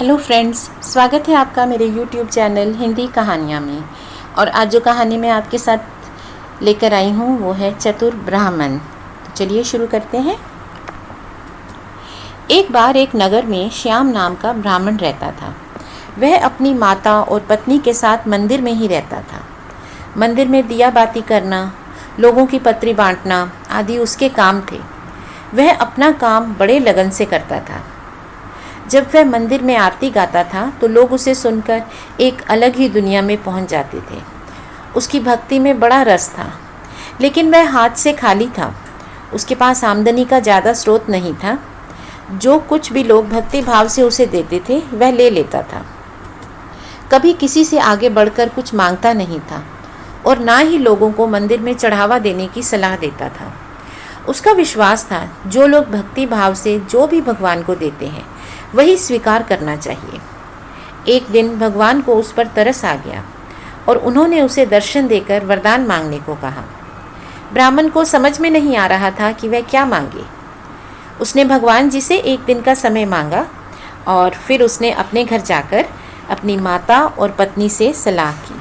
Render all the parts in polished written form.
Hello friends, स्वागत है आपका मेरे YouTube चैनल हिंदी कहानियाँ में। और आज जो कहानी मैं आपके साथ लेकर आई हूँ वो है चतुर ब्राह्मण। तो चलिए शुरू करते हैं। एक बार एक नगर में श्याम नाम का ब्राह्मण रहता था। वह अपनी माता और पत्नी के साथ मंदिर में ही रहता था। मंदिर में दिया बाती करना, लोगों की पत्री बांटना आदि उसके काम थे। वह अपना काम बड़े लगन से करता था। जब वह मंदिर में आरती गाता था तो लोग उसे सुनकर एक अलग ही दुनिया में पहुंच जाते थे। उसकी भक्ति में बड़ा रस था, लेकिन वह हाथ से खाली था। उसके पास आमदनी का ज़्यादा स्रोत नहीं था। जो कुछ भी लोग भक्ति भाव से उसे देते थे वह ले लेता था। कभी किसी से आगे बढ़कर कुछ मांगता नहीं था और ना ही लोगों को मंदिर में चढ़ावा देने की सलाह देता था। उसका विश्वास था जो लोग भक्ति भाव से जो भी भगवान को देते हैं वही स्वीकार करना चाहिए। एक दिन भगवान को उस पर तरस आ गया और उन्होंने उसे दर्शन देकर वरदान मांगने को कहा। ब्राह्मण को समझ में नहीं आ रहा था कि वह क्या मांगे। उसने भगवान जी से एक दिन का समय मांगा और फिर उसने अपने घर जाकर अपनी माता और पत्नी से सलाह की।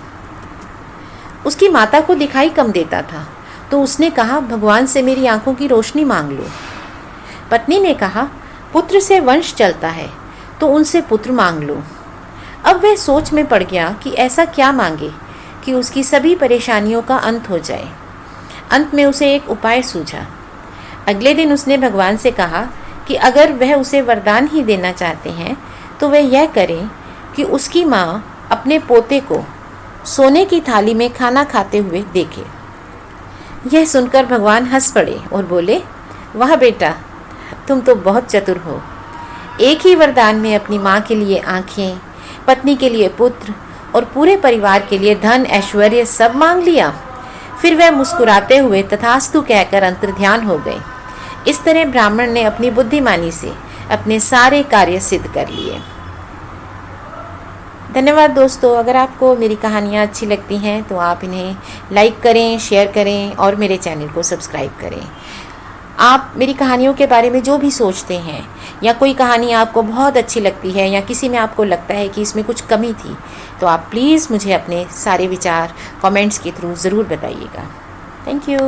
उसकी माता को दिखाई कम देता था तो उसने कहा, भगवान से मेरी आंखों की रोशनी मांग लो। पत्नी ने कहा, पुत्र से वंश चलता है तो उनसे पुत्र मांग लो। अब वह सोच में पड़ गया कि ऐसा क्या मांगे कि उसकी सभी परेशानियों का अंत हो जाए। अंत में उसे एक उपाय सूझा। अगले दिन उसने भगवान से कहा कि अगर वह उसे वरदान ही देना चाहते हैं तो वह यह करें कि उसकी माँ अपने पोते को सोने की थाली में खाना खाते हुए देखे। यह सुनकर भगवान हंस पड़े और बोले, वाह बेटा, तुम तो बहुत चतुर हो। एक ही वरदान में अपनी माँ के लिए आँखें, पत्नी के लिए पुत्र और पूरे परिवार के लिए धन ऐश्वर्य सब मांग लिया। फिर वह मुस्कुराते हुए तथास्तु कहकर अंतर्ध्यान हो गए। इस तरह ब्राह्मण ने अपनी बुद्धिमानी से अपने सारे कार्य सिद्ध कर लिए। धन्यवाद दोस्तों। अगर आपको मेरी कहानियाँ अच्छी लगती हैं तो आप इन्हें लाइक करें, शेयर करें और मेरे चैनल को सब्सक्राइब करें। आप मेरी कहानियों के बारे में जो भी सोचते हैं या कोई कहानी आपको बहुत अच्छी लगती है या किसी में आपको लगता है कि इसमें कुछ कमी थी तो आप प्लीज़ मुझे अपने सारे विचार कमेंट्स के थ्रू ज़रूर बताइएगा। Thank you.